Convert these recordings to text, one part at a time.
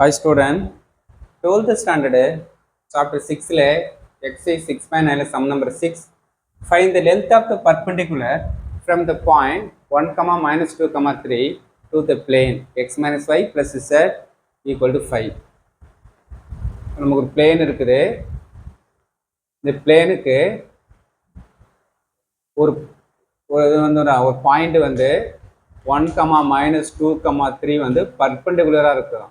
Hi student, 12th standard chapter 6 le exercise 6.9 sum number 6. Find the length of the perpendicular from the point 1 comma minus 2 comma 3 to the plane x minus y plus z equal to 5. நமக்கு ஒரு plane இருக்குது. இந்த பிளேனுக்கு ஒரு ஒரு point வந்து 1 comma minus 2 comma 3 வந்து பர்பெண்டிகுலராக இருக்கும்.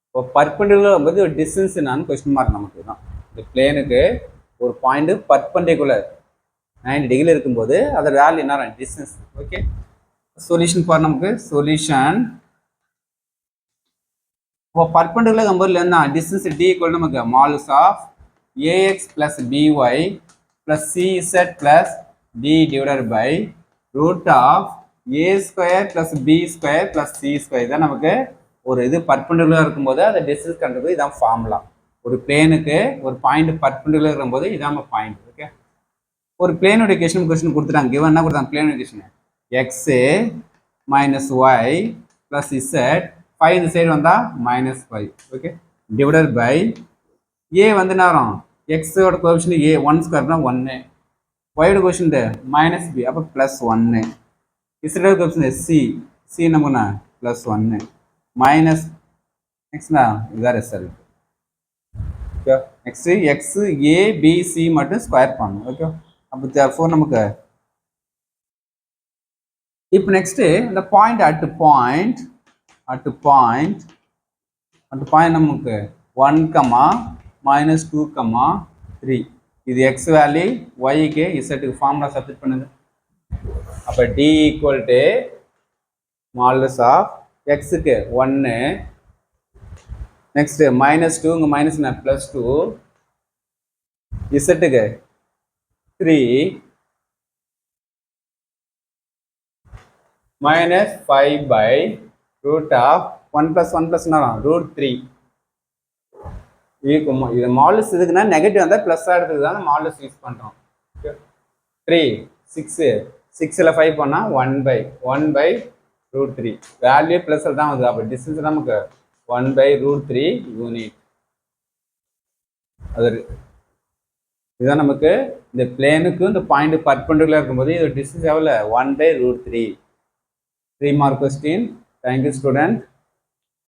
இப்போ பர்பெண்டிகுலர் வந்து ஒரு டிஸ்டன்ஸ் நான் கொஸ்டின் மார்க் நமக்கு தான். இந்த பிளேனுக்கு ஒரு பாயிண்ட் பர்பெண்டிகுலர் 90 டிகிரி இருக்கும்போது அதோட வேல்யூ என்ன டிஸ்டன்ஸ். ஓகே, சொல்யூஷன் பார் நமக்கு சொல்யூஷன். இப்போ பர்பெண்டிகுலர் நம்பர்ல என்ன டிஸ்டன்ஸ் டி ஈக்குவல் நமக்கு modulus of A X plus B Y plus C Z plus D divided by root of A square plus B square plus C square தான் நமக்கு ஒரு இது பர்பெண்டிகுலர் இருக்கும்போது அதை டிஸ்டன்ஸ் கண்டுபிடிக்கிறது இதான் ஃபார்முலா. ஒரு பிளேனுக்கு ஒரு பாயிண்ட் பர்பெண்டிகுலர் இருக்கும்போது இதான் நம்ம பாயிண்ட். ஓகே, ஒரு பிளேனோட கொஸ்டின் கொடுத்துட்டாங்க. கிவன் என்ன கொடுத்தாங்க? பிளேனோட question X minus Y plus Z 5 இந்த சைடு வந்தால் minus 5. Okay, divided by A வந்து நேரம் எக்ஸோட கோஎஃபிஷியன்ட் ஏ 1 ஸ்கொயர்னா 1, ஒயோட கோஎஃபிஷியன்ட் மைனஸ் பி அப்போ ப்ளஸ் 1, இசட்டோட கோஎஃபிஷியன்ட் சி நம்மனா ப்ளஸ் 1 மைனஸ் நெக்ஸ்ட்னா இதுதான் result. Okay, next X A B C மட்டும் ஸ்கொயர் பண்ணணும். ஓகே, அப்போ தேர்ஃபோர் நமக்கு இப்போ நெக்ஸ்ட் இந்த பாயிண்ட் அட் பாயிண்ட் நமக்கு 1 கமா மைனஸ் 2 கமா 3 இது எக்ஸ் வேல்யூ ஒய்க்கு இசட்டுக்கு ஃபார்முலா சப்ஸ்டிட் பண்ணுது. அப்போ டி ஈக்குவல் டு மாலுஸ் ஆஃப் எக்ஸுக்கு 1, நெக்ஸ்ட் மைனஸ் 2 இங்கே minus plus 2, இசட்டுக்கு 3 minus 5 by root of 1 plus 1 plus root 3. இது மாலுஸ் இதுக்குன்னா நெகட்டிவ் வந்தால் ப்ளஸ் எடுத்துக்கு தான் மாலுஸ் யூஸ் பண்ணுறோம். 3 6ல் 5 பண்ணால் 1 by root 3 வேல்யூ ப்ளஸில் தான் வருது. அப்போ டிஸ்டன்ஸ் நமக்கு 1 by root 3 யூனிட். அது இதுதான் நமக்கு இந்த பிளேனுக்கு இந்த பாயிண்ட் பர்பெண்டிகுலர் இருக்கும்போது இது டிஸ்டன்ஸ் எவ்வளோ 1 by root 3. 3 mark question. Thank you student.